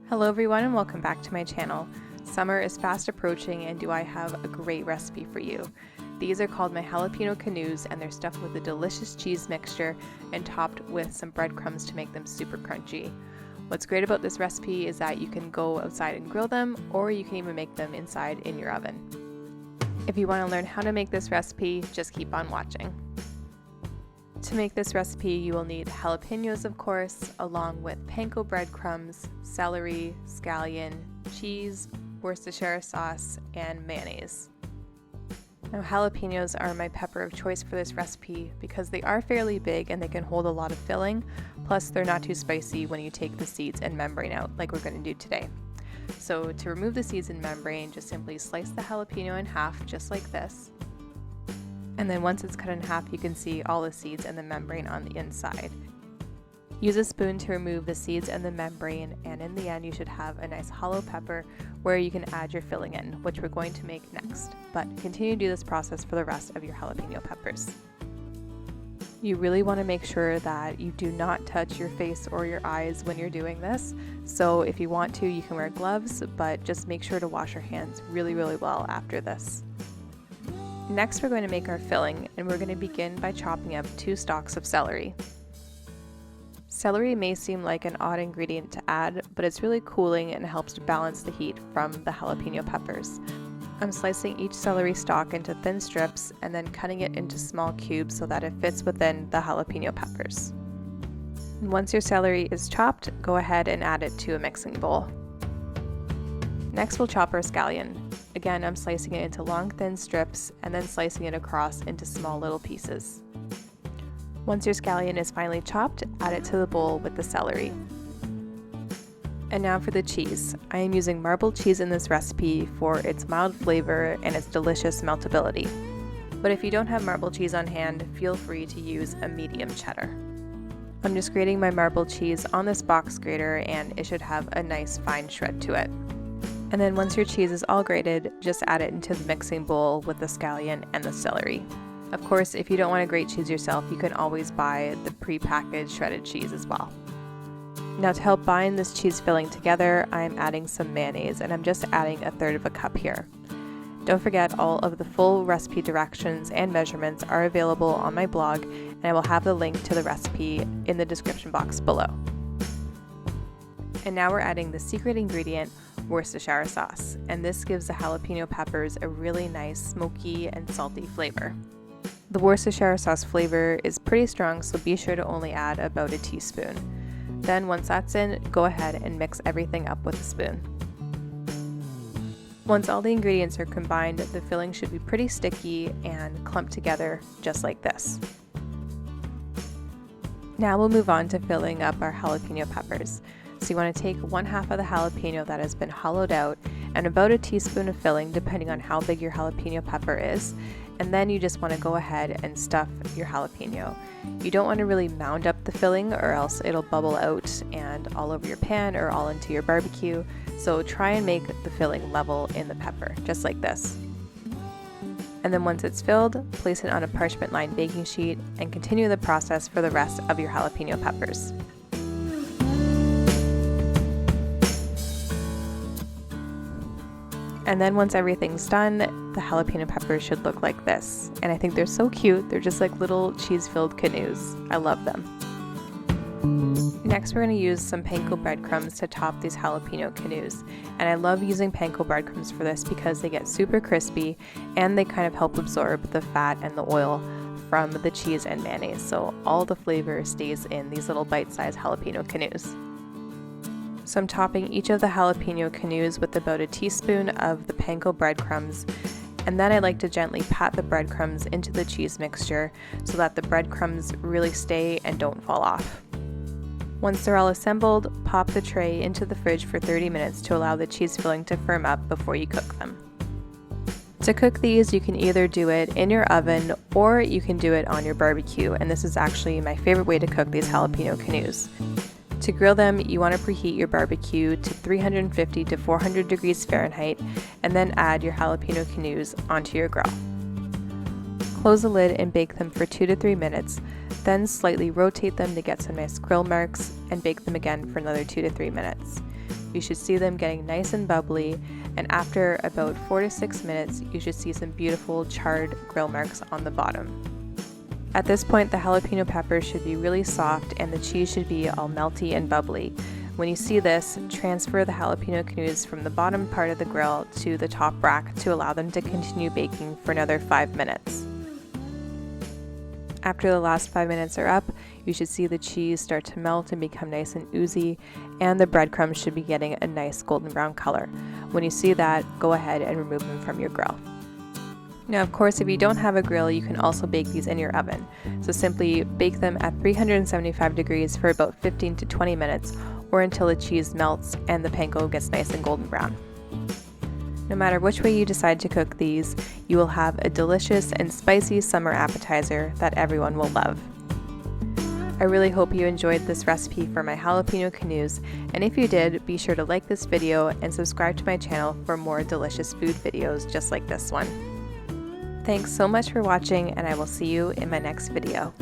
Hello everyone and welcome back to my channel. Summer is fast approaching and do I have a great recipe for you. These are called my Jalapeno Canoes and they're stuffed with a delicious cheese mixture and topped with some breadcrumbs to make them super crunchy. What's great about this recipe is that you can go outside and grill them, or you can even make them inside in your oven. If you want to learn how to make this recipe, just keep on watching. To make this recipe, you will need jalapenos, of course, along with panko breadcrumbs, celery, scallion, cheese, Worcestershire sauce, and mayonnaise. Now, jalapenos are my pepper of choice for this recipe because they are fairly big and they can hold a lot of filling, plus they're not too spicy when you take the seeds and membrane out like we're going to do today. So to remove the seeds and membrane, just simply slice the jalapeno in half just like this. And then once it's cut in half, you can see all the seeds and the membrane on the inside. Use a spoon to remove the seeds and the membrane, and in the end you should have a nice hollow pepper where you can add your filling in, which we're going to make next. But continue to do this process for the rest of your jalapeno peppers. You really want to make sure that you do not touch your face or your eyes when you're doing this. So if you want to, you can wear gloves, but just make sure to wash your hands really well after this. Next, we're going to make our filling, and we're going to begin by chopping up 2 stalks of celery. Celery may seem like an odd ingredient to add, but it's really cooling and helps to balance the heat from the jalapeno peppers. I'm slicing each celery stalk into thin strips and then cutting it into small cubes so that it fits within the jalapeno peppers. And once your celery is chopped, go ahead and add it to a mixing bowl. Next, we'll chop our scallion. Again, I'm slicing it into long, thin strips and then slicing it across into small little pieces. Once your scallion is finally chopped, add it to the bowl with the celery. And now for the cheese. I am using marbled cheese in this recipe for its mild flavor and its delicious meltability. But if you don't have marbled cheese on hand, feel free to use a medium cheddar. I'm just grating my marbled cheese on this box grater and it should have a nice fine shred to it. And then once your cheese is all grated, just add it into the mixing bowl with the scallion and the celery. Of course, if you don't want to grate cheese yourself, you can always buy the pre-packaged shredded cheese as well. Now to help bind this cheese filling together, I'm adding some mayonnaise, and I'm just adding 1/3 cup here. Don't forget, all of the full recipe directions and measurements are available on my blog, and I will have the link to the recipe in the description box below. And now we're adding the secret ingredient, Worcestershire sauce, and this gives the jalapeno peppers a really nice smoky and salty flavor. The Worcestershire sauce flavor is pretty strong, so be sure to only add about a teaspoon. Then once that's in, go ahead and mix everything up with a spoon. Once all the ingredients are combined, the filling should be pretty sticky and clumped together just like this. Now we'll move on to filling up our jalapeno peppers. So you want to take 1/2 of the jalapeno that has been hollowed out and about a teaspoon of filling depending on how big your jalapeno pepper is, and then you just want to go ahead and stuff your jalapeno. You don't want to really mound up the filling or else it'll bubble out and all over your pan or all into your barbecue, so try and make the filling level in the pepper, just like this. And then once it's filled, place it on a parchment-lined baking sheet and continue the process for the rest of your jalapeno peppers. And then once everything's done, the jalapeno peppers should look like this. And I think they're so cute. They're just like little cheese-filled canoes. I love them. Next, we're going to use some panko breadcrumbs to top these jalapeno canoes. And I love using panko breadcrumbs for this because they get super crispy and they kind of help absorb the fat and the oil from the cheese and mayonnaise. So all the flavor stays in these little bite-sized jalapeno canoes. So I'm topping each of the jalapeno canoes with about a teaspoon of the panko breadcrumbs, and then I like to gently pat the breadcrumbs into the cheese mixture so that the breadcrumbs really stay and don't fall off. Once they're all assembled, pop the tray into the fridge for 30 minutes to allow the cheese filling to firm up before you cook them. To cook these, you can either do it in your oven or you can do it on your barbecue, and this is actually my favorite way to cook these jalapeno canoes. To grill them, you want to preheat your barbecue to 350 to 400 degrees Fahrenheit and then add your jalapeno canoes onto your grill. Close the lid and bake them for 2 to 3 minutes, then slightly rotate them to get some nice grill marks and bake them again for another 2 to 3 minutes. you should see them getting nice and bubbly, and after about 4 to 6 minutes, you should see some beautiful charred grill marks on the bottom. At this point, the jalapeno peppers should be really soft and the cheese should be all melty and bubbly. When you see this, transfer the jalapeno canoes from the bottom part of the grill to the top rack to allow them to continue baking for another 5 minutes. After the last 5 minutes are up, you should see the cheese start to melt and become nice and oozy, and the breadcrumbs should be getting a nice golden brown color. When you see that, go ahead and remove them from your grill. Now, of course, if you don't have a grill, you can also bake these in your oven. So simply bake them at 375 degrees for about 15 to 20 minutes, or until the cheese melts and the panko gets nice and golden brown. No matter which way you decide to cook these, you will have a delicious and spicy summer appetizer that everyone will love. I really hope you enjoyed this recipe for my jalapeno canoes, and if you did, be sure to like this video and subscribe to my channel for more delicious food videos just like this one. Thanks so much for watching, and I will see you in my next video.